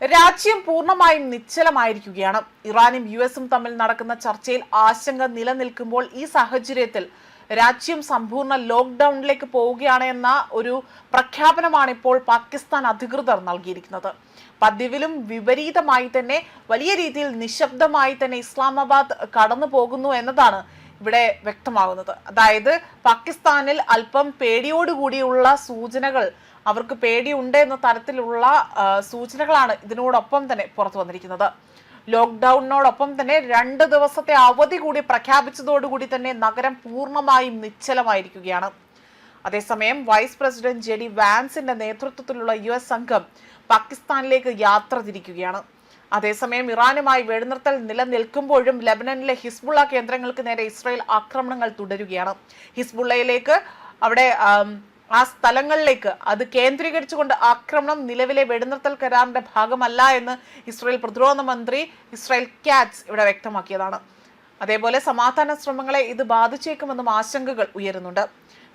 രാജ്യം പൂർണ്ണമായും നിശ്ചലമായിരിക്കുകയാണ്. ഇറാനും യുഎസും തമ്മിൽ നടക്കുന്ന ചർച്ചയിൽ ആശങ്ക നിലനിൽക്കുമ്പോൾ ഈ സാഹചര്യത്തിൽ രാജ്യം സമ്പൂർണ്ണ ലോക്ക്ഡൌണിലേക്ക് പോവുകയാണ് എന്ന ഒരു പ്രഖ്യാപനമാണ് ഇപ്പോൾ പാകിസ്ഥാൻ അധികൃതർ നൽകിയിരിക്കുന്നത്. പതിവിലും വിപരീതമായി തന്നെ വലിയ രീതിയിൽ നിശബ്ദമായി തന്നെ ഇസ്ലാമാബാദ് കടന്നു പോകുന്നു എന്നതാണ് ഇവിടെ വ്യക്തമാകുന്നത്. അതായത് പാകിസ്ഥാനിൽ അല്പം പേടിയോടുകൂടിയുള്ള സൂചനകൾ, അവർക്ക് പേടിയുണ്ട് എന്ന തരത്തിലുള്ള സൂചനകളാണ് ഇതിനോടൊപ്പം തന്നെ പുറത്തു വന്നിരിക്കുന്നത്. ലോക്ക്ഡൌണിനോടൊപ്പം തന്നെ 2 ദിവസത്തെ അവധി കൂടി പ്രഖ്യാപിച്ചതോടുകൂടി തന്നെ നഗരം പൂർണ്ണമായും നിശ്ചലമായിരിക്കുകയാണ്. അതേസമയം വൈസ് പ്രസിഡന്റ് JD വാൻസിന്റെ നേതൃത്വത്തിലുള്ള US സംഘം പാകിസ്ഥാനിലേക്ക് യാത്ര തിരിക്കുകയാണ്. അതേസമയം ഇറാനുമായി വെടിനിർത്തൽ നിലനിൽക്കുമ്പോഴും ലെബനനിലെ ഹിസ്ബുള്ള കേന്ദ്രങ്ങൾക്ക് നേരെ ഇസ്രായേൽ ആക്രമണങ്ങൾ തുടരുകയാണ്. ഹിസ്ബുള്ളയിലേക്ക് അവിടെ ആ സ്ഥലങ്ങളിലേക്ക് അത് കേന്ദ്രീകരിച്ചുകൊണ്ട് ആക്രമണം നിലവിലെ വെടിനിർത്തൽ കരാറിന്റെ ഭാഗമല്ല എന്ന് ഇസ്രായേൽ പ്രതിരോധ മന്ത്രി ഇസ്രായേൽ കാറ്റ്സ് ഇവിടെ വ്യക്തമാക്കിയതാണ്. അതേപോലെ സമാധാന ശ്രമങ്ങളെ ഇത് ബാധിച്ചേക്കുമെന്നും ആശങ്കകൾ ഉയരുന്നുണ്ട്.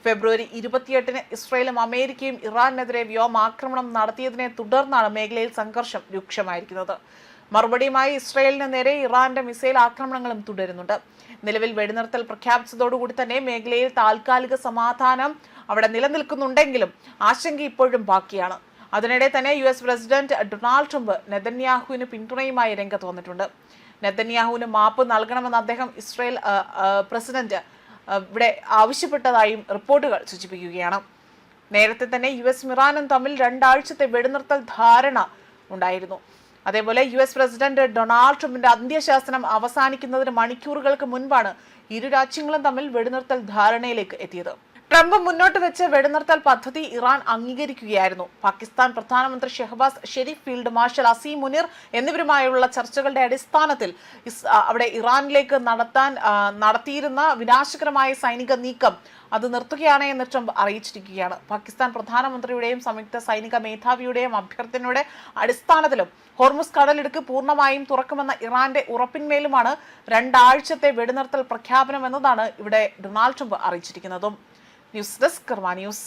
ഫെബ്രുവരി 28-ന് ഇസ്രായേലും അമേരിക്കയും ഇറാനെതിരെ വ്യോമാക്രമണം നടത്തിയതിനെ തുടർന്നാണ് മേഖലയിൽ സംഘർഷം രൂക്ഷമായിരിക്കുന്നത്. മറുപടിയുമായി ഇസ്രായേലിന് നേരെ ഇറാന്റെ മിസൈൽ ആക്രമണങ്ങളും തുടരുന്നുണ്ട്. നിലവിൽ വെടിനിർത്തൽ പ്രഖ്യാപിച്ചതോടുകൂടി തന്നെ മേഖലയിൽ താൽക്കാലിക സമാധാനം അവിടെ നിലനിൽക്കുന്നുണ്ടെങ്കിലും ആശങ്ക ഇപ്പോഴും ബാക്കിയാണ്. അതിനിടെ തന്നെ US പ്രസിഡന്റ് ഡൊണാൾഡ് ട്രംപ് നെതന്യാഹുവിന് പിന്തുണയുമായി രംഗത്ത് വന്നിട്ടുണ്ട്. നെതന്യാഹുവിന് മാപ്പ് നൽകണമെന്ന് അദ്ദേഹം ഇസ്രായേൽ പ്രസിഡന്റ് ഇവിടെ ആവശ്യപ്പെട്ടതായും റിപ്പോർട്ടുകൾ സൂചിപ്പിക്കുകയാണ്. നേരത്തെ തന്നെ US ഇറാനും തമ്മിൽ 2 ആഴ്ചത്തെ വെടിനിർത്തൽ ധാരണ ഉണ്ടായിരുന്നു. അതേപോലെ US പ്രസിഡന്റ് ഡൊണാൾഡ് ട്രംപിന്റെ അന്ത്യശാസനം അവസാനിക്കുന്നതിന് മണിക്കൂറുകൾക്ക് മുൻപാണ് ഇരു രാജ്യങ്ങളും തമ്മിൽ വെടിനിർത്തൽ ധാരണയിലേക്ക് എത്തിയത്. ട്രംപ് മുന്നോട്ട് വെച്ച വെടിനിർത്തൽ പദ്ധതി ഇറാൻ അംഗീകരിക്കുകയായിരുന്നു. പാകിസ്ഥാൻ പ്രധാനമന്ത്രി ഷെഹബാസ് ഷെരീഫ്, ഫീൽഡ് മാർഷൽ അസീം മുനീർ എന്നിവരുമായുള്ള ചർച്ചകളുടെ അടിസ്ഥാനത്തിൽ അവിടെ ഇറാനിലേക്ക് നടത്തിയിരുന്ന വിനാശകരമായ സൈനിക നീക്കം അത് നിർത്തുകയാണ് എന്ന് ട്രംപ് അറിയിച്ചിരിക്കുകയാണ്. പാകിസ്ഥാൻ പ്രധാനമന്ത്രിയുടെയും സംയുക്ത സൈനിക മേധാവിയുടെയും അഭ്യർത്ഥനയുടെ അടിസ്ഥാനത്തിലും ഹോർമുസ് കടലിടുക്ക് പൂർണ്ണമായും തുറക്കുമെന്ന ഇറാന്റെ ഉറപ്പിന്മേലുമാണ് 2 ആഴ്ചത്തെ വെടിനിർത്തൽ പ്രഖ്യാപനം എന്നതാണ് ഇവിടെ ഡൊണാൾഡ് ട്രംപ് അറിയിച്ചിരിക്കുന്നതും. ന്യൂസ് ഡെസ്ക് കർമ്മ ന്യൂസ്.